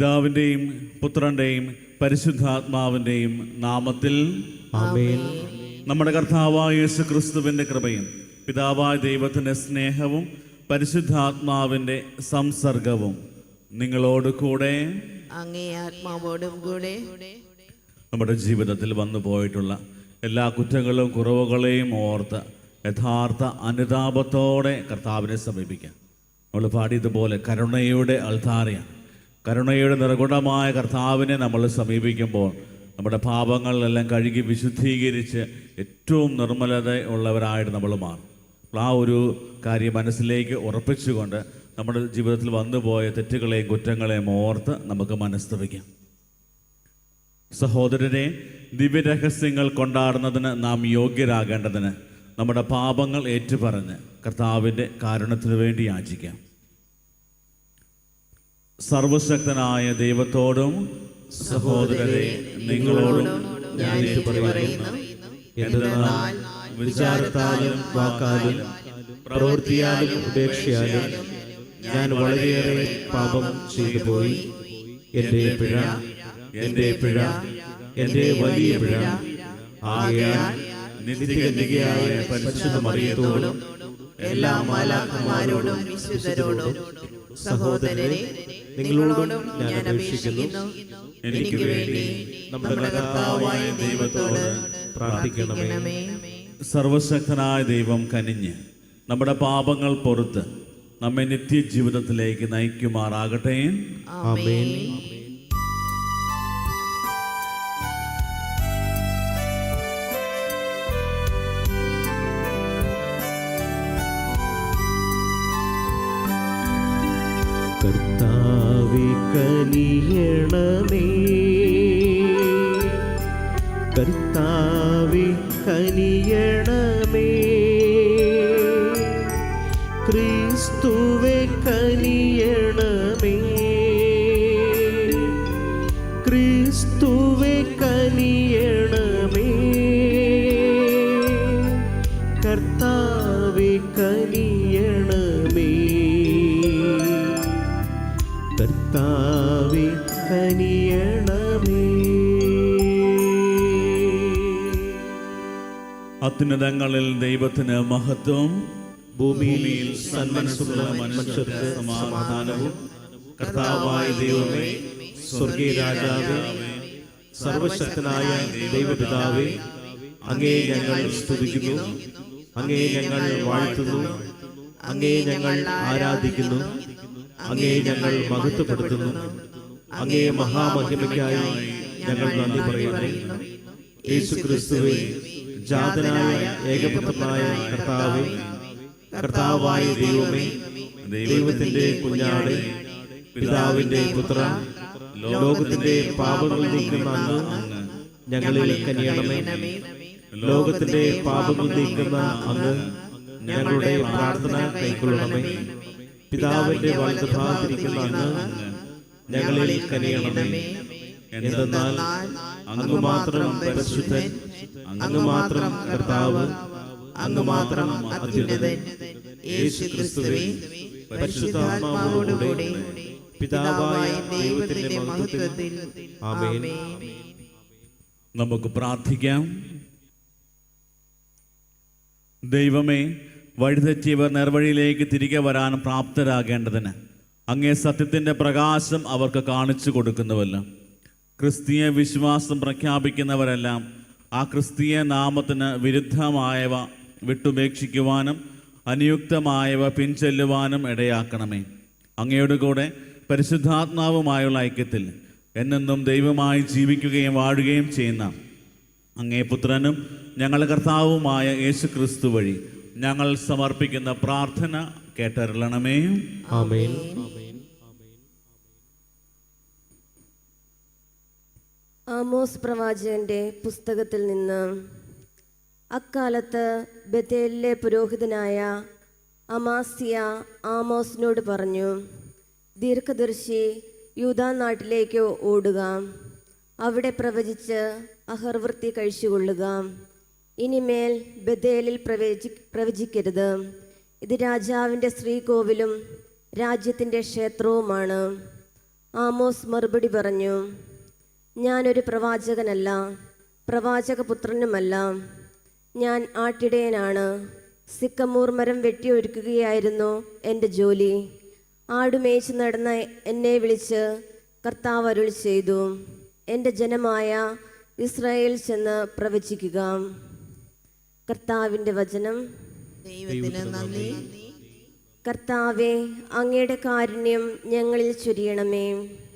പിതാവിൻ്റെയും പുത്രൻ്റെയും പരിശുദ്ധാത്മാവിൻ്റെയും നാമത്തിൽ ആമേൻ. നമ്മുടെ കർത്താവായ യേശു ക്രിസ്തുവിൻ്റെ കൃപയും പിതാവായ ദൈവത്തിൻ്റെ സ്നേഹവും പരിശുദ്ധാത്മാവിൻ്റെ സംസർഗവും നിങ്ങളോട് കൂടെ അങ്ങേ ആത്മാവോടും കൂടെ. നമ്മുടെ ജീവിതത്തിൽ വന്നു പോയിട്ടുള്ള എല്ലാ കുറ്റങ്ങളും കുറവുകളെയും ഓർത്ത് യഥാർത്ഥ അനുതാപത്തോടെ കർത്താവിനെ സമീപിക്കാം. നമ്മൾ പാടിയതുപോലെ കരുണയുടെ അൾത്താരയാണ്. കരുണയുടെ നിറകുടമായ കർത്താവിനെ നമ്മൾ സമീപിക്കുമ്പോൾ നമ്മുടെ പാപങ്ങളെല്ലാം കഴുകി വിശുദ്ധീകരിച്ച് ഏറ്റവും നിർമ്മലത ഉള്ളവരായിട്ട് നമ്മൾ മാറും. ആ ഒരു കാര്യം മനസ്സിലേക്ക് ഉറപ്പിച്ചുകൊണ്ട് നമ്മുടെ ജീവിതത്തിൽ വന്നുപോയ തെറ്റുകളെയും കുറ്റങ്ങളെയും ഓർത്ത് നമുക്ക് മനസ്തപിക്കാം. സഹോദരനെ, ദിവ്യരഹസ്യങ്ങൾ കൊണ്ടാടുന്നതിന് നാം യോഗ്യരാകേണ്ടതിന് നമ്മുടെ പാപങ്ങൾ ഏറ്റുപറഞ്ഞ് കർത്താവിൻ്റെ കാരുണ്യത്തിനു വേണ്ടി യാചിക്കാം. സർവശക്തനായ ദൈവത്തോടും സഹോദരരെ നിങ്ങളോടും ഞാൻ ഏറ്റുപറയുന്നു, എന്തെന്നാൽ വിചാരത്താലും വാക്കാലും പ്രവൃത്തിയാലും ഉപേക്ഷയാലും ഞാൻ വളരെയേറെ പാപം ചെയ്തു പോയി. എൻ്റെ പിഴ, എൻ്റെ വലിയ പിഴ. ആകയാൽ നിത്യകന്യകയായ പരിശുദ്ധ മറിയത്തോടും എല്ലാ മാലാഖമാരോടും വിശുദ്ധരോടും സഹോദരരെ നിങ്ങളോടും ഞാൻ അപേക്ഷിക്കുന്നു, എനിക്ക് വേണ്ടി നമ്മുടെ കർത്താവായ ദൈവത്തോട് പ്രാർത്ഥിക്കണമേ. സർവശക്തനായ ദൈവം കനിഞ്ഞ് നമ്മുടെ പാപങ്ങൾ പൊറുത്ത് നമ്മെ നിത്യജീവിതത്തിലേക്ക് നയിക്കുമാറാകട്ടെ. ആമേൻ. കർത്താവേ കനിയണമേ, കർത്താവേ കനിയണമേ, ക്രിസ്തുവേ കനിയണമേ, ക്രിസ്തുവേ കനിയണമേ, കർത്താവേ കനിയണമേ, കർത്താവേ കനിയണമേ. അത്യുന്നതങ്ങളിൽ ദൈവത്തിന് മഹത്വം, ഭൂമിയിൽ സന്മനസ്സുള്ള മനുഷ്യർക്ക് സമാധാനവും. കർത്താവായ ദൈവമേ, സ്വർഗീയ രാജാവേ, സർവശക്തനായ ദൈവപിതാവേ, അങ്ങേ ഞങ്ങൾ സ്തുതിക്കുന്നു, അങ്ങേ ഞങ്ങൾ വാഴ്ത്തുന്നു, അങ്ങേ ഞങ്ങൾ ആരാധിക്കുന്നു, അങ്ങേ ഞങ്ങൾ മഹത്വപ്പെടുത്തുന്നു. അങ്ങേ മഹാമഹിമയ്ക്കായി ഞങ്ങൾ നന്ദി പറയുന്നു. യേശുക്രിസ്തുവേ, ജാതനായ ഏകപുത്രനായ കർത്താവേ, കർത്താവായ ദൈവമേ, ദൈവത്തിന്റെ കുഞ്ഞാടേ, പിതാവിന്റെ പുത്ര, ലോകത്തിന്റെ പാപങ്ങൾ നീക്കുന്ന അങ്ങ് ഞങ്ങളിൽ കനിയണമേ. ലോകത്തിന്റെ പാപങ്ങൾ നീക്കുന്ന അങ്ങ് ഞങ്ങളുടെ പ്രാർത്ഥന കൈക്കൊള്ളണമേ. പിതാവിന്റെ വലതുഭാഗത്തിരിക്കുന്ന അങ്ങ് ഞങ്ങളിൽ കനിയണമേ. എന്തെന്നാൽ അങ്ങ് മാത്രം പരിശുദ്ധൻ, അങ്ങ് മാത്രം കർത്താവ്, അങ്ങ് മാത്രം അത്യുന്നതൻ. യേശുക്രിസ്തുവേ, പരിശുദ്ധാത്മാവോടുകൂടെ പിതാവായ ദൈവത്തിന്റെ മഹത്വത്തിൽ. ആമേൻ. നമുക്ക് പ്രാർത്ഥിക്കാം. ദൈവമേ, വഴിതെറ്റിയവർ നേർവഴിയിലേക്ക് തിരികെ വരാൻ പ്രാപ്തരാകേണ്ടതിന് അങ്ങേ സത്യത്തിൻ്റെ പ്രകാശം അവർക്ക് കാണിച്ചു കൊടുക്കുന്നുവല്ലോ. ക്രിസ്തീയ വിശ്വാസം പ്രഖ്യാപിക്കുന്നവരെല്ലാം ആ ക്രിസ്തീയ നാമത്തിന് വിരുദ്ധമായവ വിട്ടുപേക്ഷിക്കുവാനും അനുയുക്തമായവ പിൻചെല്ലുവാനും ഇടയാക്കണമേ. അങ്ങയുടെ കൂടെ പരിശുദ്ധാത്മാവുമായുള്ള ഐക്യത്തിൽ എന്നെന്നും ദൈവമായി ജീവിക്കുകയും വാഴുകയും ചെയ്യുന്ന അങ്ങേ പുത്രനും ഞങ്ങളുടെ കർത്താവുമായ യേശു ക്രിസ്തു വഴി ഞങ്ങൾ സമർപ്പിക്കുന്ന പ്രാർത്ഥന കേട്ടരുളണമേ. ആമേൻ. ആമോസ് പ്രവാചകന്റെ പുസ്തകത്തിൽ നിന്ന്. അക്കാലത്ത് ബേഥേലിലെ പുരോഹിതനായ അമാസ്യ ആമോസിനോട് പറഞ്ഞു, ദീർഘദർശി യൂദാ നാട്ടിലേക്ക് ഓടുക, അവിടെ പ്രവചിച്ച് അഹർവൃത്തി കഴിച്ചുകൊള്ളുക. ഇനിമേൽ ബേഥേലിൽ പ്രവചിക്കരുത്. ഇത് രാജാവിൻ്റെ ശ്രീകോവിലും രാജ്യത്തിൻ്റെ ക്ഷേത്രവുമാണ്. ആമോസ് മറുപടി പറഞ്ഞു, ഞാനൊരു പ്രവാചകനല്ല, പ്രവാചകപുത്രനുമല്ല. ഞാൻ ആട്ടിടയനാണ്. സിക്കമൂർ മരം വെട്ടിയൊരുക്കുകയായിരുന്നു എൻ്റെ ജോലി. ആടുമേച്ച് നടന്ന എന്നെ വിളിച്ച് കർത്താവ് അരുളി ചെയ്തു, എൻ്റെ ജനമായ ഇസ്രായേൽ ചെന്ന് പ്രവചിക്കുക. കർത്താവിൻ്റെ വചനം. ദൈവത്തിന് നന്ദി. കർത്താവെ, അങ്ങയുടെ കാരുണ്യം ഞങ്ങളിൽ ചൊരിയണമേ.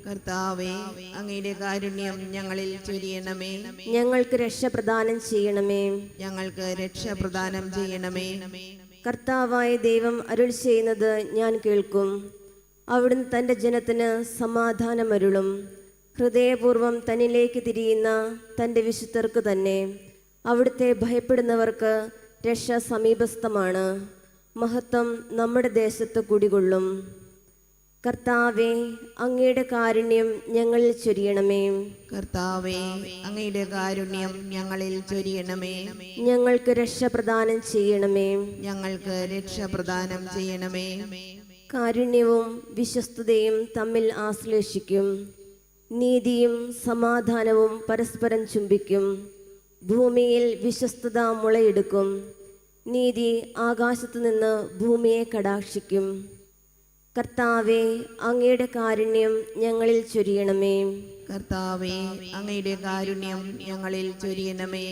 കർത്താവേ, അങ്ങയുടെ കാരുണ്യം ഞങ്ങളിൽ ചൊരിയണമേ. ഞങ്ങൾക്ക് രക്ഷ പ്രദാനം ചെയ്യണമേ. ഞങ്ങൾക്ക് രക്ഷ പ്രദാനം ചെയ്യണമേ. കർത്താവായ ദൈവം അരുൾ ചെയ്യുന്നത് ഞാൻ കേൾക്കും. അവിടുന്ന് തൻ്റെ ജനത്തിന് സമാധാനമരുളും. ഹൃദയപൂർവ്വം തന്നിലേക്ക് തിരിയുന്ന തൻ്റെ വിശുദ്ധർക്ക് തന്നെ. അവിടുത്തെ ഭയപ്പെടുന്നവർക്ക് രക്ഷ സമീപസ്ഥമാണ്. മഹത്വം നമ്മുടെ ദേശത്ത് കുടികൊള്ളും. കർത്താവെ, അങ്ങയുടെ കാരുണ്യം ഞങ്ങളിൽ ചൊരിയണമേ. കർത്താവേ, അങ്ങയുടെ കാരുണ്യം ഞങ്ങളിൽ ചൊരിയണമേ. ഞങ്ങൾക്ക് രക്ഷ പ്രദാനം ചെയ്യണമേ. ഞങ്ങൾക്ക് രക്ഷ പ്രദാനം ചെയ്യണമേ. കാരുണ്യവും വിശ്വസ്തതയും തമ്മിൽ ആശ്ലേഷിക്കും. നീതിയും സമാധാനവും പരസ്പരം ചുംബിക്കും. ഭൂമിയിൽ വിശ്വസ്തത മുളയെടുക്കും. നീതി ആകാശത്തു നിന്ന് ഭൂമിയെ കടാക്ഷിക്കും. കർത്താവെ, അങ്ങയുടെ കാരുണ്യം ഞങ്ങളിൽ ചൊരിയണമേ. കർത്താവേ, അങ്ങയുടെ കാരുണ്യം ഞങ്ങളിൽ ചൊരിയണമേ.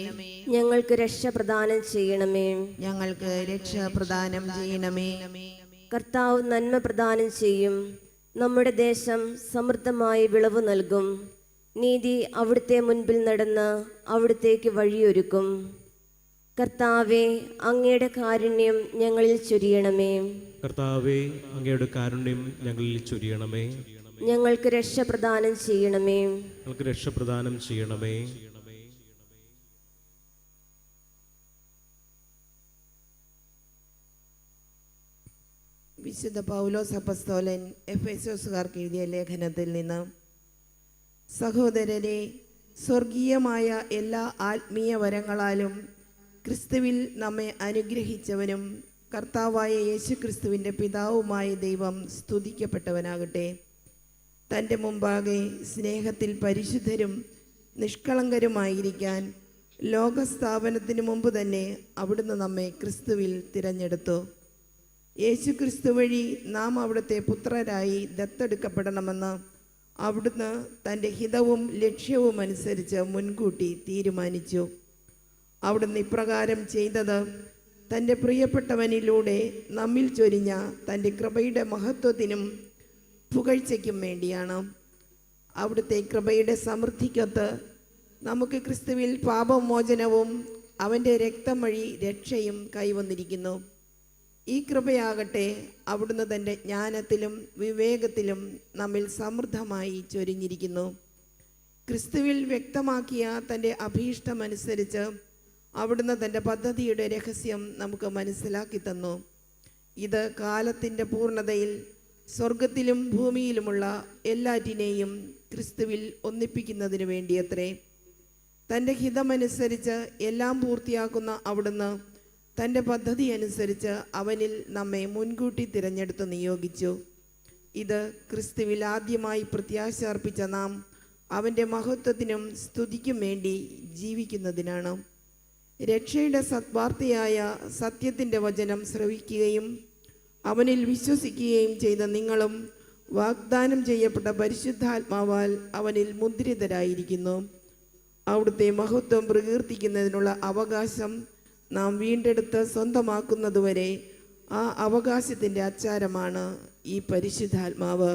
ഞങ്ങൾക്ക് രക്ഷ പ്രദാനം ചെയ്യണമേ. ഞങ്ങൾക്ക് രക്ഷ പ്രദാനം ചെയ്യണമേ. കർത്താവ് നന്മ പ്രദാനം ചെയ്യും. നമ്മുടെ ദേശം സമൃദ്ധമായി വിളവ് നൽകും. നീതി അവിടുത്തെ മുൻപിൽ നടന്ന് അവിടുത്തേക്ക് വഴിയൊരുക്കും. കർത്താവെ, അങ്ങയുടെ കാരുണ്യം ഞങ്ങളിൽ ചൊരിയണമേ. കർത്താവേ, അങ്ങയുടെ കാരുണ്യം ഞങ്ങളിൽ ചൊരിയണമേ. ഞങ്ങൾക്ക് രക്ഷ പ്രദാനം ചെയ്യണമേ. ഞങ്ങൾക്ക് രക്ഷ പ്രദാനം ചെയ്യണമേ. വിശുദ്ധ പൗലോസ് അപ്പസ്തോലൻ എഫെസോസുകാർക്ക് എഴുതിയ ലേഖനത്തിൽ നിന്ന്, സഹോദരരെ, സ്വർഗീയമായ എല്ലാ ആത്മീയ വരങ്ങളാലും ക്രിസ്തുവിൽ നമ്മെ അനുഗ്രഹിച്ചവനും കർത്താവായ യേശുക്രിസ്തുവിൻ്റെ പിതാവുമായ ദൈവം സ്തുതിക്കപ്പെട്ടവനാകട്ടെ. തൻ്റെ മുമ്പാകെ സ്നേഹത്തിൽ പരിശുദ്ധരും നിഷ്കളങ്കരുമായിരിക്കാൻ ലോകസ്ഥാപനത്തിന് മുമ്പ് തന്നെ അവിടുന്ന് നമ്മെ ക്രിസ്തുവിൽ തിരഞ്ഞെടുത്തു. യേശുക്രിസ്തു വഴി നാം അവിടുത്തെ പുത്രരായി ദത്തെടുക്കപ്പെടണമെന്ന് അവിടുന്ന് തൻ്റെ ഹിതവും ലക്ഷ്യവും അനുസരിച്ച് മുൻകൂട്ടി തീരുമാനിച്ചു. അവിടുന്ന് ഇപ്രകാരം ചെയ്തത് തൻ്റെ പ്രിയപ്പെട്ടവനിലൂടെ നമ്മിൽ ചൊരിഞ്ഞ തൻ്റെ കൃപയുടെ മഹത്വത്തിനും പുകഴ്ചയ്ക്കും വേണ്ടിയാണ്. അവിടുത്തെ കൃപയുടെ സമൃദ്ധിക്കൊത്ത് നമുക്ക് ക്രിസ്തുവിൽ പാപമോചനവും അവൻ്റെ രക്തം വഴി രക്ഷയും കൈവന്നിരിക്കുന്നു. ഈ കൃപയാകട്ടെ അവിടുന്ന് തൻ്റെ ജ്ഞാനത്തിലും വിവേകത്തിലും നമ്മിൽ സമൃദ്ധമായി ചൊരിഞ്ഞിരിക്കുന്നു. ക്രിസ്തുവിൽ വ്യക്തമാക്കിയ തൻ്റെ അഭീഷ്ടമനുസരിച്ച് അവിടുന്ന് തൻ്റെ പദ്ധതിയുടെ രഹസ്യം നമുക്ക് മനസ്സിലാക്കി തന്നു. ഇത് കാലത്തിൻ്റെ പൂർണ്ണതയിൽ സ്വർഗത്തിലും ഭൂമിയിലുമുള്ള എല്ലാറ്റിനെയും ക്രിസ്തുവിൽ ഒന്നിപ്പിക്കുന്നതിന് വേണ്ടിയത്രേ. തൻ്റെ ഹിതമനുസരിച്ച് എല്ലാം പൂർത്തിയാക്കുന്ന അവിടുന്ന് തൻ്റെ പദ്ധതി അനുസരിച്ച് അവനിൽ നമ്മെ മുൻകൂട്ടി തിരഞ്ഞെടുത്ത് നിയോഗിച്ചു. ഇത് ക്രിസ്തുവിൽ ആദ്യമായി പ്രത്യാശ അർപ്പിച്ച നാം അവൻ്റെ മഹത്വത്തിനും സ്തുതിക്കും വേണ്ടി ജീവിക്കുന്നതിനാണ്. രക്ഷയുടെ സദ്വാർത്തയായ സത്യത്തിൻ്റെ വചനം ശ്രവിക്കുകയും അവനിൽ വിശ്വസിക്കുകയും ചെയ്ത നിങ്ങളും വാഗ്ദാനം ചെയ്യപ്പെട്ട പരിശുദ്ധാത്മാവാൽ അവനിൽ മുദ്രിതരായിരിക്കുന്നു. അവിടുത്തെ മഹത്വം പ്രകീർത്തിക്കുന്നതിനുള്ള അവകാശം നാം വീണ്ടെടുത്ത് സ്വന്തമാക്കുന്നതുവരെ ആ അവകാശത്തിൻ്റെ അച്ചാരമാണ് ഈ പരിശുദ്ധാത്മാവ്.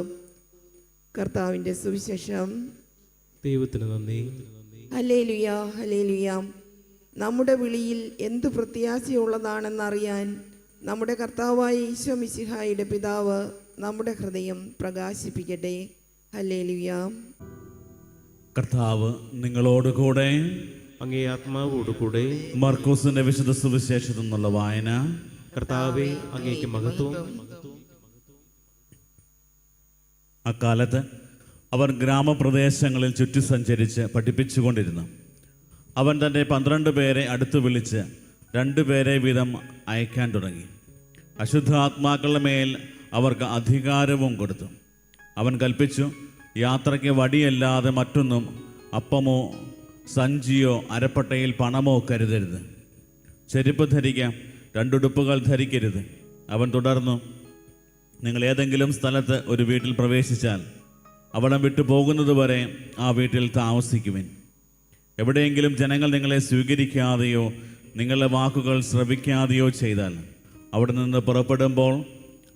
കർത്താവിൻ്റെ സുവിശേഷം. ദൈവത്തിന് നന്ദി. Hallelujah, hallelujah. നമ്മുടെ വിളിയിൽ എന്ത് പ്രത്യാശയുള്ളതാണെന്നറിയാൻ നമ്മുടെ കർത്താവായ ഈശോ മിശിഹായുടെ പിതാവ് നമ്മുടെ ഹൃദയം പ്രകാശിപ്പിക്കട്ടെ. ഹല്ലേലൂയ. കർത്താവ് നിങ്ങളോടുകൂടെ. അങ്ങേ ആത്മാവോടുകൂടെ. മർക്കോസിന്റെ വിശുദ്ധ സുവിശേഷത്തിൽ നിന്നുള്ള വായന. കർത്താവേ, അങ്ങേക്ക് മഹത്വം. അക്കാലത്ത് അവർ ഗ്രാമപ്രദേശങ്ങളിൽ ചുറ്റി സഞ്ചരിച്ച് പഠിപ്പിച്ചുകൊണ്ടിരുന്നു. അവൻ തൻ്റെ 12 പേരെ അടുത്ത് വിളിച്ച് 2 പേരെ വീതം അയക്കാൻ തുടങ്ങി. അശുദ്ധാത്മാക്കളുടെ മേൽ അവർക്ക് അധികാരവും കൊടുത്തു. അവൻ കൽപ്പിച്ചു, യാത്രയ്ക്ക് വടിയല്ലാതെ മറ്റൊന്നും, അപ്പമോ സഞ്ചിയോ അരപ്പട്ടയിൽ പണമോ കരുതരുത്. ചെരുപ്പ് ധരിക്കാം, രണ്ടുടുപ്പുകൾ ധരിക്കരുത്. അവൻ തുടർന്നു, നിങ്ങൾ ഏതെങ്കിലും സ്ഥലത്ത് ഒരു വീട്ടിൽ പ്രവേശിച്ചാൽ അവിടം വിട്ടു പോകുന്നതുവരെ ആ വീട്ടിൽ താമസിക്കുവിൻ. എവിടെയെങ്കിലും ജനങ്ങൾ നിങ്ങളെ സ്വീകരിക്കാതെയോ നിങ്ങളുടെ വാക്കുകൾ ശ്രവിക്കാതെയോ ചെയ്താൽ അവിടെ നിന്ന് പുറപ്പെടുമ്പോൾ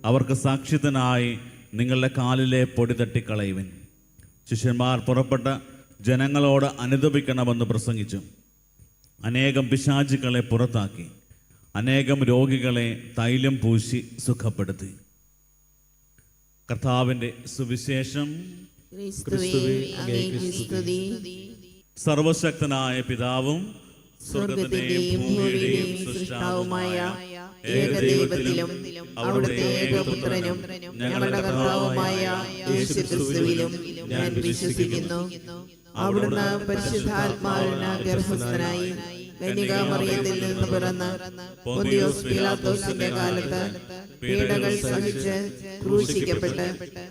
അവർക്ക് സാക്ഷ്യത്തിനായി നിങ്ങളുടെ കാലിലെ പൊടി തട്ടിക്കളയുവിൻ. ശിഷ്യന്മാർ പുറപ്പെട്ട ജനങ്ങളോട് അനുതപിക്കണമെന്ന് പ്രസംഗിച്ചു. അനേകം പിശാചുക്കളെ പുറത്താക്കി അനേകം രോഗികളെ തൈലം പൂശി സുഖപ്പെടുത്തി. കർത്താവിൻ്റെ സുവിശേഷം. ക്രിസ്തുവേ, അങ്ങേക്ക് സ്തുതി. സർവശക്തനായ പിതാവും സ്വർഗത്തിന്റെയും ഭൂമിയുടെയും സൃഷ്ടാവുമായ ഏകദൈവത്തിലും അവിടുത്തെ ഏകപുത്രനും ഞങ്ങളുടെ കർത്താവുമായ യേശുക്രിസ്തുവിലും ഞാൻ വിശ്വസിക്കുന്നു. അവിടുന്ന് പരിശുദ്ധാത്മാവിന് ഗർഭസ്ഥനായി കന്യകാമറിയത്തിൽ നിന്ന് പിറന്ന് പൊന്തിയോസ് പീലാത്തോസിന്റെ കാലത്ത് പീഡകൾ സഹിച്ച് ക്രൂശിക്കപ്പെട്ട്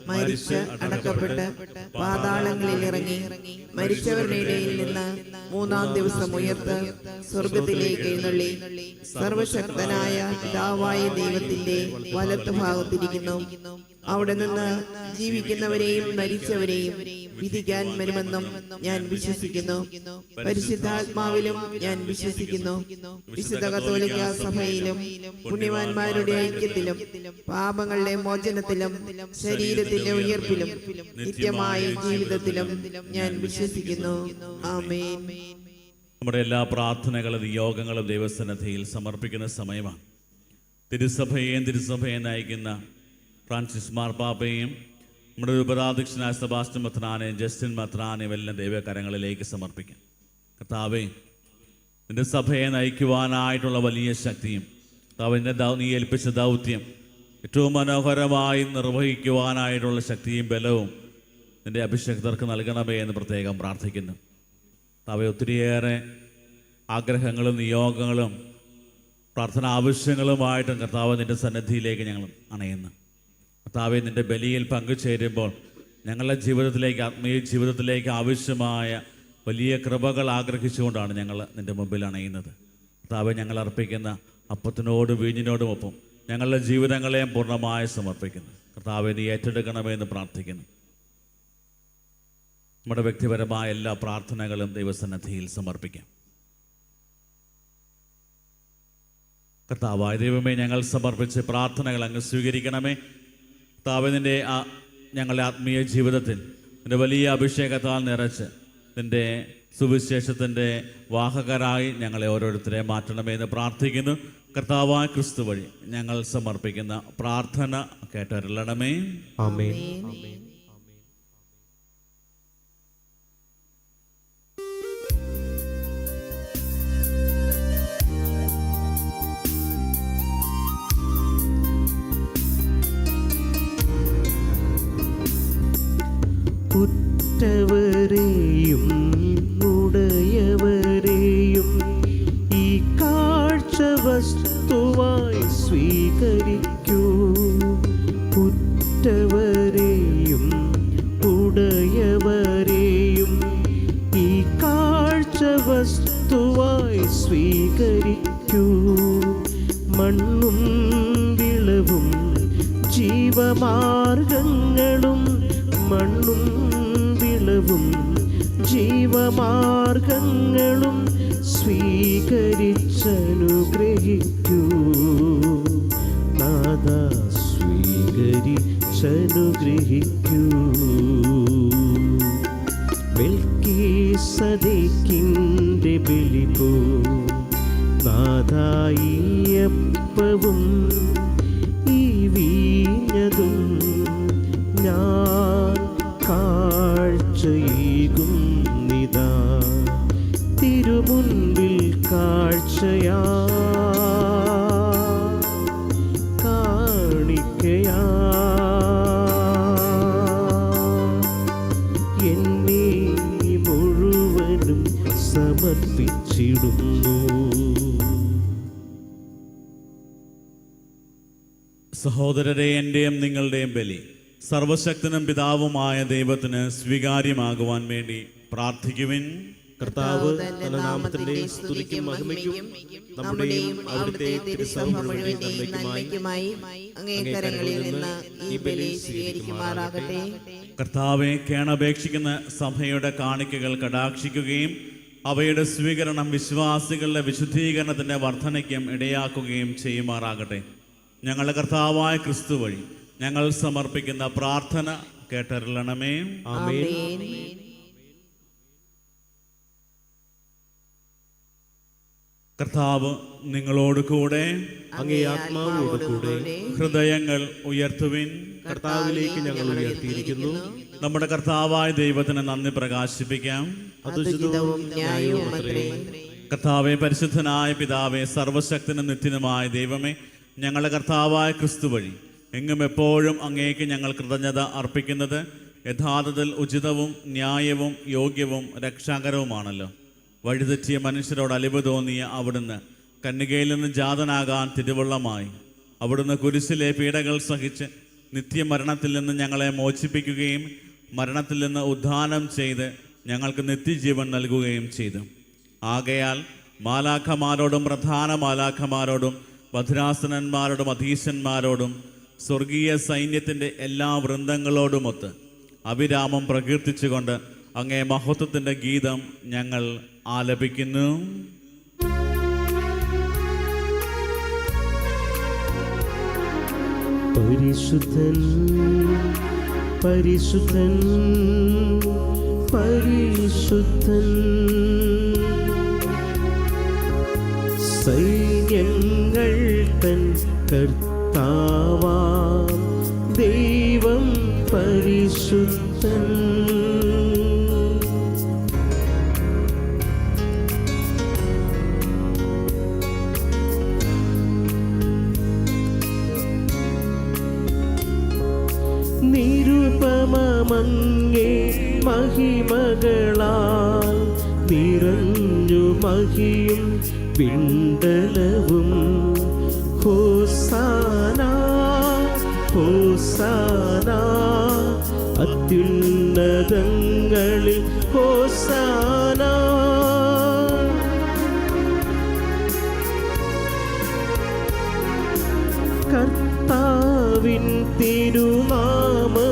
മരിച്ച് അടക്കപ്പെട്ട് പാതാളങ്ങളിൽ ഇറങ്ങി മരിച്ചവരുടെ ഇടയിൽ നിന്ന് മൂന്നാം ദിവസം ഉയർത്ത് സ്വർഗത്തിലേക്ക് എഴുന്നള്ളി സർവശക്തനായ പിതാവായ ദൈവത്തിന്റെ വലത്തുഭാഗത്തിരിക്കുന്നു. അവിടെ നിന്ന് ജീവിക്കുന്നവരെയും മരിച്ചവരെയും വിധിക്കാൻ വരുമെന്നും ഞാൻ വിശ്വസിക്കുന്നു. പരിശുദ്ധാത്മാവിലും ഞാൻ വിശ്വസിക്കുന്നു. വിശുദ്ധ കത്തോലിക്ക സഭയിലും പുണ്യവാന്മാരുടെ ഐക്യത്തിലും പാപങ്ങളുടെ മോചനത്തിലും ശരീരത്തിന്റെ ഉയർപ്പിലും നിത്യമായ ജീവിതത്തിലും ഞാൻ വിശ്വസിക്കുന്നു. ആമേൻ. നമ്മുടെ എല്ലാ പ്രാർത്ഥനകളും നിയോഗങ്ങളും ദൈവസന്നിധിയിൽ സമർപ്പിക്കുന്ന സമയമാണ്. തിരുസഭയെ നയിക്കുന്ന ഫ്രാൻസിസ് മാർപ്പാപ്പയും നമ്മുടെ ഉപരാധ്യക്ഷനായ സെബാസ്റ്റ്യൻ മെത്രാനെയും ജസ്റ്റിൻ മെത്രാനെയും എല്ലാം ദൈവകരങ്ങളിലേക്ക് സമർപ്പിക്കാം. കർത്താവേ, നിന്റെ സഭയെ നയിക്കുവാനായിട്ടുള്ള വലിയ ശക്തിയും കർത്താവ് നീ ഏൽപ്പിച്ച ദൗത്യം ഏറ്റവും മനോഹരമായി നിർവഹിക്കുവാനായിട്ടുള്ള ശക്തിയും ബലവും നിന്റെ അഭിഷേകർക്ക് നൽകണമേ എന്ന് പ്രത്യേകം പ്രാർത്ഥിക്കുന്നു. കർത്താവേ, ഒത്തിരിയേറെ ആഗ്രഹങ്ങളും നിയോഗങ്ങളും പ്രാർത്ഥന ആവശ്യങ്ങളുമായിട്ടും കർത്താവ് നിന്റെ സന്നിധിയിലേക്ക് ഞങ്ങൾ അണയുന്നു. കർത്താവെ, നിന്റെ ബലിയിൽ പങ്കുചേരുമ്പോൾ ഞങ്ങളുടെ ജീവിതത്തിലേക്ക്, ആത്മീയ ജീവിതത്തിലേക്ക് ആവശ്യമായ വലിയ കൃപകൾ ആഗ്രഹിച്ചുകൊണ്ടാണ് ഞങ്ങൾ നിന്റെ മുമ്പിൽ അണയുന്നത്. കർത്താവെ, ഞങ്ങൾ അർപ്പിക്കുന്ന അപ്പത്തിനോടും വീഞ്ഞിനോടുമൊപ്പം ഞങ്ങളുടെ ജീവിതങ്ങളെയും പൂർണ്ണമായി സമർപ്പിക്കുന്നു. കർത്താവെ, നീ ഏറ്റെടുക്കണമെന്ന് പ്രാർത്ഥിക്കുന്നു. നമ്മുടെ വ്യക്തിപരമായ എല്ലാ പ്രാർത്ഥനകളും ദൈവസന്നിധിയിൽ സമർപ്പിക്കാം. കർത്താവായ ദൈവമേ, ഞങ്ങൾ സമർപ്പിച്ച് പ്രാർത്ഥനകൾ അങ്ങ് സ്വീകരിക്കണമേ. കർത്താവേ, നിൻ്റെ ഞങ്ങളുടെ ആത്മീയ ജീവിതത്തിൽ നിൻ്റെ വലിയ അഭിഷേകത്താൽ നിറച്ച് നിൻ്റെ സുവിശേഷത്തിൻ്റെ വാഹകരായി ഞങ്ങളെ ഓരോരുത്തരെ മാറ്റണമെന്ന് പ്രാർത്ഥിക്കുന്നു. കർത്താവായ ക്രിസ്തു വഴി ഞങ്ങൾ സമർപ്പിക്കുന്ന പ്രാർത്ഥന കേട്ടരുളണമേ. ആമേൻ. ഉറ്റവരെയും ഉടയവരെയും ഈ കാഴ്ച വസ്തുവായി സ്വീകരിക്കൂ. ഉറ്റവരെയും ഉടയവരെയും ഈ കാഴ്ച വസ്തുവായി സ്വീകരിക്കൂ. മണ്ണും വിളവും ജീവമാർഗങ്ങളും മണ്ണും വിളവും ജീവമാർഗങ്ങളും സ്വീകരിച്ചനുഗ്രഹിക്കൂ. നാഥാ, സ്വീകരിച്ചനുഗ്രഹിക്കൂ. മെൽക്കീസദേക്കിന്റെ ബലിപോ നാഥാ, ഈ അപ്പവും ഈ വീഞ്ഞതും ഞാൻ കാഴ്ചയേകും നിതാ തിരുമുൻപിൽ കാഴ്ചയാ കാണിക്കയാ. എന്നെ മുഴുവനും സമർപ്പിച്ചിടുന്നു. സഹോദരരെ, എൻ്റെയും നിങ്ങളുടെയും ബലി സർവശക്തനും പിതാവുമായ ദൈവത്തിന് സ്വീകാര്യമാകുവാൻ വേണ്ടി പ്രാർത്ഥിക്കുവിൻ. കർത്താവ് തന്റെ നാമത്തിന്റെ സ്തുതിക്കും മഹിമയ്ക്കും നമ്മുടെയും അവിടുത്തെ തിരുസഭ മുഴുവന്റെയും നന്മയ്ക്കുമായി അങ്ങേ കരങ്ങളിൽ നിന്ന് ഈ ബലി സ്വീകരിക്കുമാറാകട്ടെ. കർത്താവെ, കേണപേക്ഷിക്കുന്ന സഭയുടെ കാണിക്കകൾ കടാക്ഷിക്കുകയും അവയുടെ സ്വീകരണം വിശ്വാസികളുടെ വിശുദ്ധീകരണത്തിന്റെ വർധനയ്ക്കും ഇടയാക്കുകയും ചെയ്യുമാറാകട്ടെ. ഞങ്ങളുടെ കർത്താവായ ക്രിസ്തു വഴി ഞങ്ങൾ സമർപ്പിക്കുന്ന പ്രാർത്ഥന കേട്ടരുളണമേ. ആമേൻ. കർത്താവ് നിങ്ങളോട് കൂടെ. അങ്ങേ ആത്മാവോട് കൂടെ. ഹൃദയങ്ങൾ ഉയർത്തുവിൻ. കർത്താവിലേക്ക് ഞങ്ങൾ ഉയർത്തിയിരിക്കുന്നു. നമ്മുടെ കർത്താവായ ദൈവത്തിന് നന്ദി പ്രകാശിപ്പിക്കാം. അത് ഉചിതവും ന്യായവും അത്രേ. കർത്താവെ, പരിശുദ്ധനായ പിതാവേ, സർവശക്തനും നിത്യനുമായ ദൈവമേ, ഞങ്ങളുടെ കർത്താവായ ക്രിസ്തു വഴി എങ്ങും എപ്പോഴും അങ്ങേക്ക് ഞങ്ങൾ കൃതജ്ഞത അർപ്പിക്കുന്നത് യഥാർത്ഥത്തിൽ ഉചിതവും ന്യായവും യോഗ്യവും രക്ഷാകരവുമാണല്ലോ. വഴിതെറ്റിയ മനുഷ്യരോട് അലിവ് തോന്നിയ അവിടുന്ന് കന്യകയിൽ നിന്ന് ജാതനാകാൻ തിരുവള്ളമായി അവിടുന്ന് കുരിശിലെ പീഡകൾ സഹിച്ച് നിത്യമരണത്തിൽ നിന്ന് ഞങ്ങളെ മോചിപ്പിക്കുകയും മരണത്തിൽ നിന്ന് ഉദ്ധാനം ചെയ്ത് ഞങ്ങൾക്ക് നിത്യജീവൻ നൽകുകയും ചെയ്തു. ആകയാൽ മാലാഖമാരോടും പ്രധാന മാലാഖമാരോടും ഭദ്രാസനന്മാരോടും അധീശന്മാരോടും സ്വർഗീയ സൈന്യത്തിൻ്റെ എല്ലാ വൃന്ദങ്ങളോടുമൊത്ത് അവിരാമം പ്രകീർത്തിച്ചുകൊണ്ട് അങ്ങേ മഹത്വത്തിൻ്റെ ഗീതം ഞങ്ങൾ ആലപിക്കുന്നു. പരിശുദ്ധൻ പരിശുദ്ധൻ പരിശുദ്ധൻ, സൈന്യങ്ങൾ തൻ കർത്താവാം ദൈവം പരിശുദ്ധൻ. നിരുപമമങ്ങേ മഹിമകളാൽ നിറഞ്ഞു മഹിയും പിണ്ടലവും. ഹോസാന ഹോസാന, അത്യുന്നതങ്ങളിൽ ഹോസാന. കർത്താവിൻ തിരുനാമത്തിൽ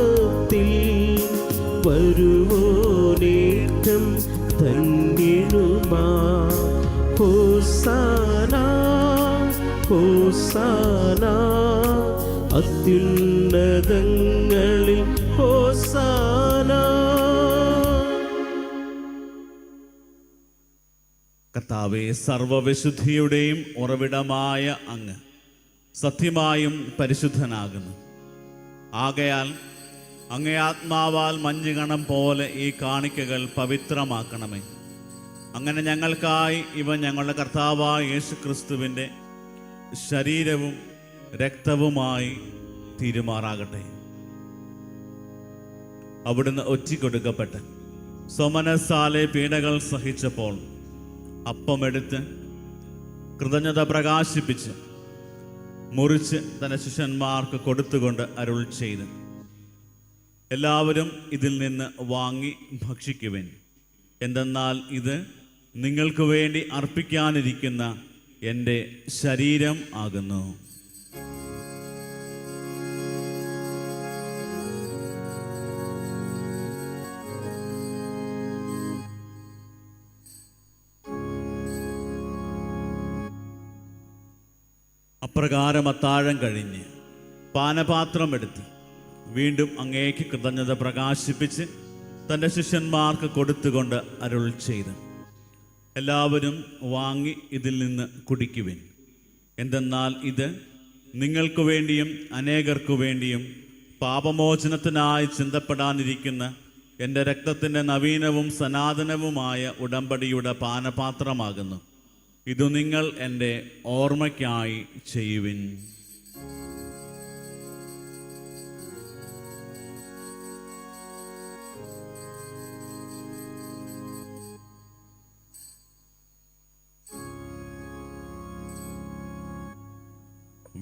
വരുവോനേറ്റം ധന്യനുമാ. ഹോസാന ഹോസാന, അത്യുന്നതങ്ങളിൽ ഹോസാന. കർത്താവേ, സർവവിശുദ്ധിയുടെയും ഉറവിടമായ അങ്ങ് സത്യമായും പരിശുദ്ധനാകുന്നു. ആകയാൽ അങ്ങേ ആത്മാവാൽ മഞ്ഞുകണം പോലെ ഈ കാണിക്കകൾ പവിത്രമാക്കണമേ. അങ്ങനെ ഞങ്ങൾക്കായി ഇവ ഞങ്ങളുടെ കർത്താവായ യേശു ക്രിസ്തുവിൻ്റെ ശരീരവും രക്തവുമായി തീരുമാറാകട്ടെ. അവിടുന്ന് ഒറ്റിക്കൊടുക്കപ്പെട്ട് സ്വമനസാലെ പീഡകൾ സഹിച്ചപ്പോൾ അപ്പമെടുത്ത് കൃതജ്ഞത പ്രകാശിപ്പിച്ച് മുറിച്ച് തന്റെ ശിഷ്യന്മാർക്ക് കൊടുത്തുകൊണ്ട് അരുൾ ചെയ്തു, എല്ലാവരും ഇതിൽ നിന്ന് വാങ്ങി ഭക്ഷിക്കുവിൻ. എന്തെന്നാൽ ഇത് നിങ്ങൾക്ക് വേണ്ടി അർപ്പിക്കാനിരിക്കുന്ന എൻ്റെ ശരീരം ആകുന്നു. അപ്രകാരം അത്താഴം കഴിഞ്ഞ് പാനപാത്രം എടുത്ത് വീണ്ടും അങ്ങേക്ക് കൃതജ്ഞത പ്രകാശിപ്പിച്ച് തൻ്റെ ശിഷ്യന്മാർക്ക് കൊടുത്തുകൊണ്ട് അരുൾ ചെയ്തു, എല്ലാവരും വാങ്ങി ഇതിൽ നിന്ന് കുടിക്കുവിൻ. എന്തെന്നാൽ ഇത് നിങ്ങൾക്ക് വേണ്ടിയും അനേകർക്കു വേണ്ടിയും പാപമോചനത്തിനായി ചിന്തപ്പെടാനിരിക്കുന്ന എൻ്റെ രക്തത്തിൻ്റെ നവീനവും സനാതനവുമായ ഉടമ്പടിയുടെ പാനപാത്രമാകുന്നു. ഇതു നിങ്ങൾ എൻ്റെ ഓർമ്മയ്ക്കായി ചെയ്യുവിൻ.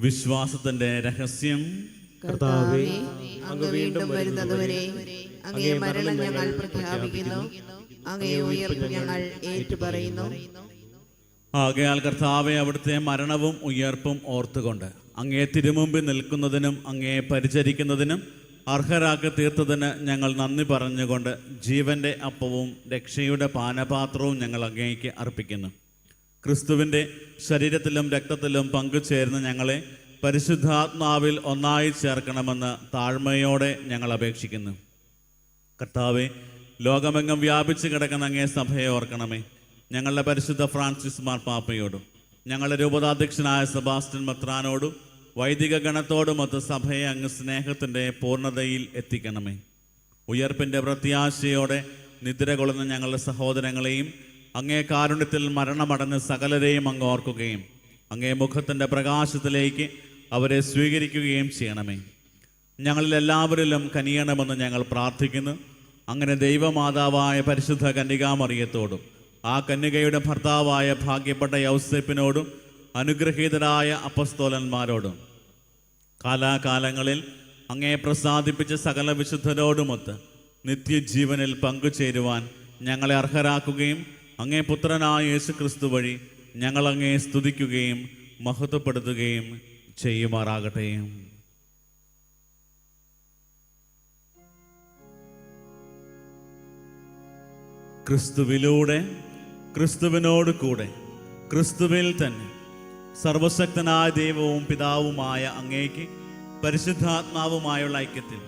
വിശ്വാസത്തിൻ്റെ രഹസ്യം. കർത്താവേ, അങ്ങ് വീണ്ടും വരുന്നതുവരെ അങ്ങേ മരണം ഞങ്ങൾ പ്രഖ്യാപിക്കുന്നു, അങ്ങേ ഉയർപ്പ് ഞങ്ങൾ ഏറ്റുപറയുന്നു. ആകയാൽ കർത്താവെ, അവിടുത്തെ മരണവും ഉയർപ്പും ഓർത്തുകൊണ്ട് അങ്ങേ തിരുമുമ്പിൽ നിൽക്കുന്നതിനും അങ്ങേ പരിചരിക്കുന്നതിനും അർഹരാക്കി തീർത്തതിന് ഞങ്ങൾ നന്ദി പറഞ്ഞുകൊണ്ട് ജീവന്റെ അപ്പവും രക്ഷയുടെ പാനപാത്രവും ഞങ്ങൾ അങ്ങേക്ക് അർപ്പിക്കുന്നു. ക്രിസ്തുവിൻ്റെ ശരീരത്തിലും രക്തത്തിലും പങ്കുചേർന്ന് ഞങ്ങളെ പരിശുദ്ധാത്മാവിൽ ഒന്നായി ചേർക്കണമെന്ന് താഴ്മയോടെ ഞങ്ങൾ അപേക്ഷിക്കുന്നു. കർത്താവെ, ലോകമെങ്ങും വ്യാപിച്ചു കിടക്കുന്ന അങ്ങേ സഭയെ ഓർക്കണമേ. ഞങ്ങളുടെ പരിശുദ്ധ ഫ്രാൻസിസ് മാർപ്പാപ്പയോടും ഞങ്ങളുടെ രൂപതാധ്യക്ഷനായ സെബാസ്റ്റ്യൻ മെത്രാനോടും വൈദിക ഗണത്തോടുമൊത്ത് സഭയെ അങ്ങ് സ്നേഹത്തിൻ്റെ പൂർണ്ണതയിൽ എത്തിക്കണമേ. ഉയർപ്പിൻ്റെ പ്രത്യാശയോടെ നിദ്ര കൊള്ളുന്ന ഞങ്ങളുടെ സഹോദരങ്ങളെയും അങ്ങേ കാരുണ്യത്തിൽ മരണമടഞ്ഞ് സകലരെയും അങ്ങ് ഓർക്കുകയും അങ്ങേ മുഖത്തിൻ്റെ പ്രകാശത്തിലേക്ക് അവരെ സ്വീകരിക്കുകയും ചെയ്യണമേ. ഞങ്ങളിൽ എല്ലാവരിലും കനിയണമെന്ന് ഞങ്ങൾ പ്രാർത്ഥിക്കുന്നു. അങ്ങനെ ദൈവമാതാവായ പരിശുദ്ധ കന്യകാമറിയത്തോടും ആ കന്യകയുടെ ഭർത്താവായ ഭാഗ്യപ്പെട്ട യൗസേപ്പിനോടും അനുഗ്രഹീതരായ അപ്പസ്തോലന്മാരോടും കാലാകാലങ്ങളിൽ അങ്ങേ പ്രസാദിപ്പിച്ച സകല വിശുദ്ധരോടുമൊത്ത് നിത്യജീവനിൽ പങ്കുചേരുവാൻ ഞങ്ങളെ അർഹരാക്കുകയും അങ്ങേ പുത്രനായ യേശു ക്രിസ്തു വഴി ഞങ്ങൾ അങ്ങേ സ്തുതിക്കുകയും മഹത്വപ്പെടുത്തുകയും ചെയ്യുമാറാകട്ടെ. ക്രിസ്തുവിലൂടെ, ക്രിസ്തുവിനോട് കൂടെ, ക്രിസ്തുവിൽ തന്നെ സർവശക്തനായ ദൈവവും പിതാവുമായ അങ്ങേക്ക് പരിശുദ്ധാത്മാവുമായുള്ള ഐക്യത്തിൽ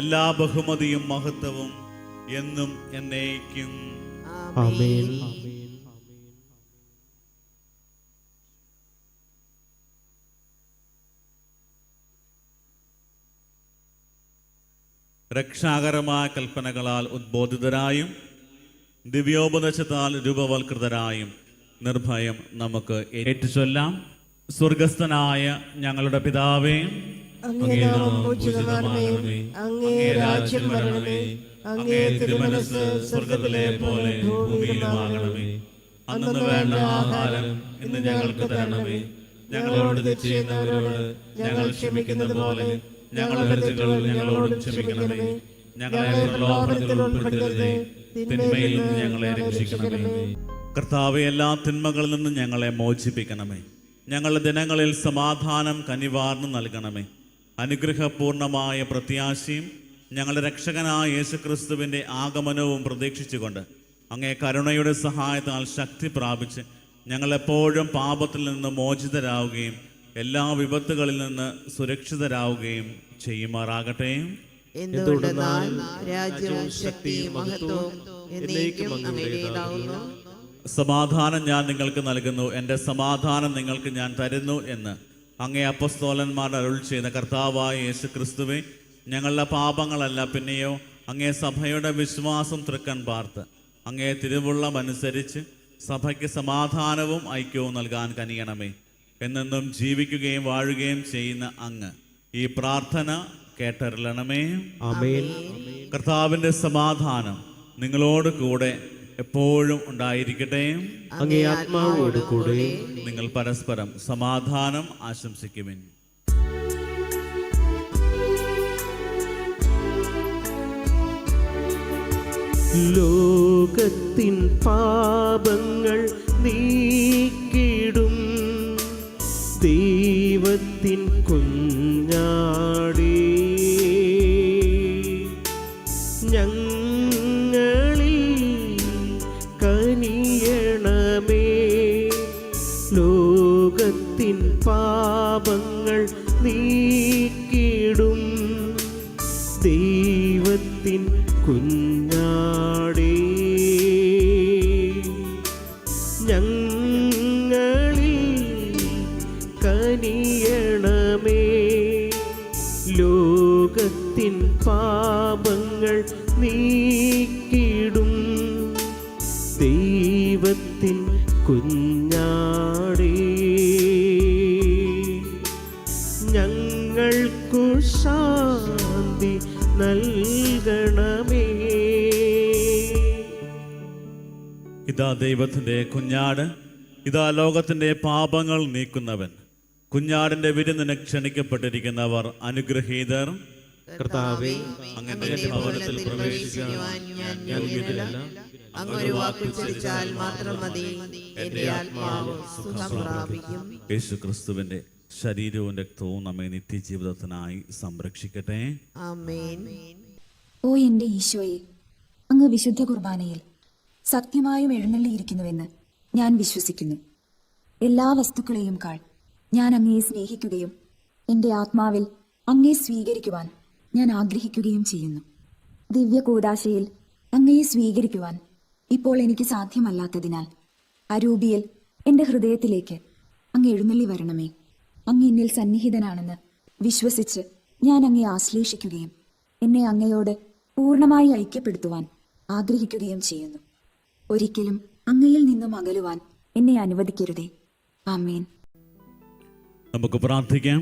എല്ലാ ബഹുമതിയും മഹത്വവും എന്നും എന്നേക്കും. ആമേൻ. രക്ഷാകരമായ കൽപ്പനകളാൽ ഉദ്ബോധിതരായും ദിവ്യോപദേശത്താൽ രൂപവൽകൃതരായും നിർഭയം നമുക്ക് ഏറ്റുചൊല്ലാം. സ്വർഗസ്ഥനായ ഞങ്ങളുടെ പിതാവേ, അങ്ങേ നാമം പൂജിതമാകണമേ, അങ്ങേ രാജ്യം വരണമേ, അങ്ങേ തിരുമനസ്സ് സ്വർഗ്ഗത്തിലെ പോലെ ഭൂമിയിലുമാകണമേ. അന്നു വേണ്ട ആഹാരം ഇന്ന് ഞങ്ങൾക്ക് തരണമേ. ഞങ്ങളോട് തെറ്റ് ചെയ്യുന്നവരോട് ഞങ്ങൾ ക്ഷമിക്കുന്നത് പോലെ ഞങ്ങളുടെ തെറ്റുകൾ ഞങ്ങളോട് ക്ഷമിക്കണമേ. ഞങ്ങളെ പ്രലോഭനത്തിൽ ഉൾപ്പെടുത്തരുതേ, തിന്മയിൽ നിന്ന് ഞങ്ങളെ രക്ഷിക്കണമേ. കർത്താവെ, എല്ലാ തിന്മകളിൽ നിന്നും ഞങ്ങളെ മോചിപ്പിക്കണമേ. ഞങ്ങളുടെ ദിനങ്ങളിൽ സമാധാനം കനിവാർന്ന് നൽകണമേ. അനുഗ്രഹപൂർണമായ പ്രത്യാശയും ഞങ്ങളുടെ രക്ഷകനായ യേശുക്രിസ്തുവിൻ്റെ ആഗമനവും പ്രതീക്ഷിച്ചുകൊണ്ട് അങ്ങേ കരുണയുടെ സഹായത്താൽ ശക്തി പ്രാപിച്ച് ഞങ്ങളെപ്പോഴും പാപത്തിൽ നിന്ന് മോചിതരാവുകയും എല്ലാ വിപത്തുകളിൽ നിന്ന് സുരക്ഷിതരാവുകയും ചെയ്യുമാറാകട്ടെ. എന്തുകൊണ്ടെന്നാൽ രാജ്യവും ശക്തിയും മഹത്വവും എന്നേക്കും അങ്ങയുടേതാകുന്നു. സമാധാനം ഞാൻ നിങ്ങൾക്ക് നൽകുന്നു, എൻ്റെ സമാധാനം നിങ്ങൾക്ക് ഞാൻ തരുന്നു എന്ന് അങ്ങേ അപ്പസ്തോലന്മാർ അരുൾ ചെയ്ത കർത്താവായ യേശു ക്രിസ്തുവേ, ഞങ്ങളുടെ പാപങ്ങളല്ല പിന്നെയോ അങ്ങേ സഭയുടെ വിശ്വാസം തൃക്കൺ പാർത്ത് അങ്ങേ തിരുവുള്ളമനുസരിച്ച് സഭയ്ക്ക് സമാധാനവും ഐക്യവും നൽകാൻ കനിയണമേ. എന്നെന്നും ജീവിക്കുകയും വാഴുകയും ചെയ്യുന്ന അങ്ങ് ഈ പ്രാർത്ഥന കേട്ടരുളണമേ. ആമേൻ. കർത്താവിൻ്റെ സമാധാനം നിങ്ങളോട് കൂടെ എപ്പോഴും ഉണ്ടായിരിക്കട്ടെ. അങ്ങേ ആത്മാവോട് കൂടെ. നിങ്ങൾ പരസ്പരം സമാധാനം ആശംസിക്കുവിൻ. ലോകത്തിൻ പാപങ്ങൾ നീക്കിടും ദൈവത്തിൻ കുഞ്ഞാടേ, ഞങ്ങളിൽ കനിയണമേ. ലോകത്തിൻ പാപങ്ങൾ നീക്കിടും ദൈവത്തിൻ കുഞ്ഞാടേ, ഞങ്ങളിൽ കനിയണമേ. ലോകത്തിൻ പാപങ്ങൾ നീക്കിടും ദൈവത്തിൻ കുഞ്ഞാടേ, ഞങ്ങൾക്കു ശാന്തി നൽകണമേ. ഇതാ ദൈവത്തിൻ്റെ കുഞ്ഞാട്, ഇതാ ലോകത്തിൻ്റെ പാപങ്ങൾ നീക്കുന്നവൻ. കുഞ്ഞാടിന്റെ വിരുന്നിന് ക്ഷണിക്കപ്പെട്ടിരിക്കുന്നവർ അനുഗ്രഹീതർ. കർത്താവേ, അങ്ങയുടെ ഭവനത്തിൽ പ്രവേശിക്കുവാൻ ഞാൻ യോഗ്യനല്ല. അങ്ങൊരു വാക്കുച്ചരിച്ചാൽ മാത്രം മതി, എന്റെ ആത്മാവ് സുഖം പ്രാപിക്കും. യേശു ക്രിസ്തുവിന്റെ ശരീരവും രക്തവും നമ്മെ നിത്യജീവിതത്തിനായി സംരക്ഷിക്കട്ടെ. ആമേൻ. ഓ എൻ്റെ ഈശോയെ, അങ്ങ് വിശുദ്ധ കുർബാനയിൽ സത്യമായും എഴുന്നള്ളിയിരിക്കുന്നുവെന്ന് ഞാൻ വിശ്വസിക്കുന്നു. എല്ലാ വസ്തുക്കളെയും കാൾ ഞാൻ അങ്ങയെ സ്നേഹിക്കുകയും എൻ്റെ ആത്മാവിൽ അങ്ങയെ സ്വീകരിക്കുവാൻ ഞാൻ ആഗ്രഹിക്കുകയും ചെയ്യുന്നു. ദിവ്യ കൂദാശയിൽ അങ്ങയെ സ്വീകരിക്കുവാൻ ഇപ്പോൾ എനിക്ക് സാധ്യമല്ലാത്തതിനാൽ അരൂപിയിൽ എൻ്റെ ഹൃദയത്തിലേക്ക് അങ്ങ് എഴുന്നള്ളി വരണമേ. അങ്ങ് എന്നിൽ സന്നിഹിതനാണെന്ന് വിശ്വസിച്ച് ഞാൻ അങ്ങയെ ആശ്ലേഷിക്കുകയും എന്നെ അങ്ങയോട് പൂർണ്ണമായി ഐക്യപ്പെടുത്തുവാൻ ആഗ്രഹിക്കുകയും ചെയ്യുന്നു. ഒരിക്കലും അങ്ങയിൽ നിന്നും അകലുവാൻ എന്നെ അനുവദിക്കരുതേ. ആമേൻ. നമുക്ക് പ്രാർത്ഥിക്കാം.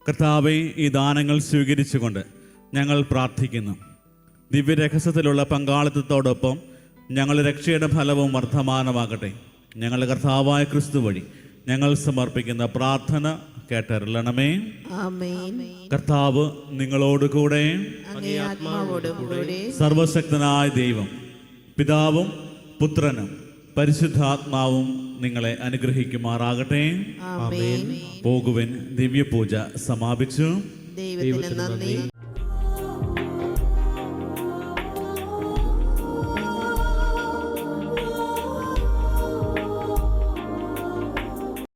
കർത്താവെ, ഈ ദാനങ്ങൾ സ്വീകരിച്ചുകൊണ്ട് ഞങ്ങൾ പ്രാർത്ഥിക്കുന്നു. ദിവ്യരഹസ്യത്തിലുള്ള പങ്കാളിത്തത്തോടൊപ്പം ഞങ്ങളുടെ രക്ഷയുടെ ഫലവും വർദ്ധമാനമാകട്ടെ. ഞങ്ങളുടെ കർത്താവായ ക്രിസ്തു വഴി ഞങ്ങൾ സമർപ്പിക്കുന്ന പ്രാർത്ഥന കേട്ടരുളണമേ. ആമേൻ. കർത്താവ് നിങ്ങളോടുകൂടെ. അങ്ങേ ആത്മാവോടും കൂടെ. സർവശക്തനായ ദൈവം പിതാവും പുത്രനും പരിശുദ്ധാത്മാവും നിങ്ങളെ അനുഗ്രഹിക്കുമാറാകട്ടെ. ആമേൻ. പോകുവിൻ. ദിവ്യപൂജ സമാപിച്ചു. ദൈവത്തിന് നന്ദി.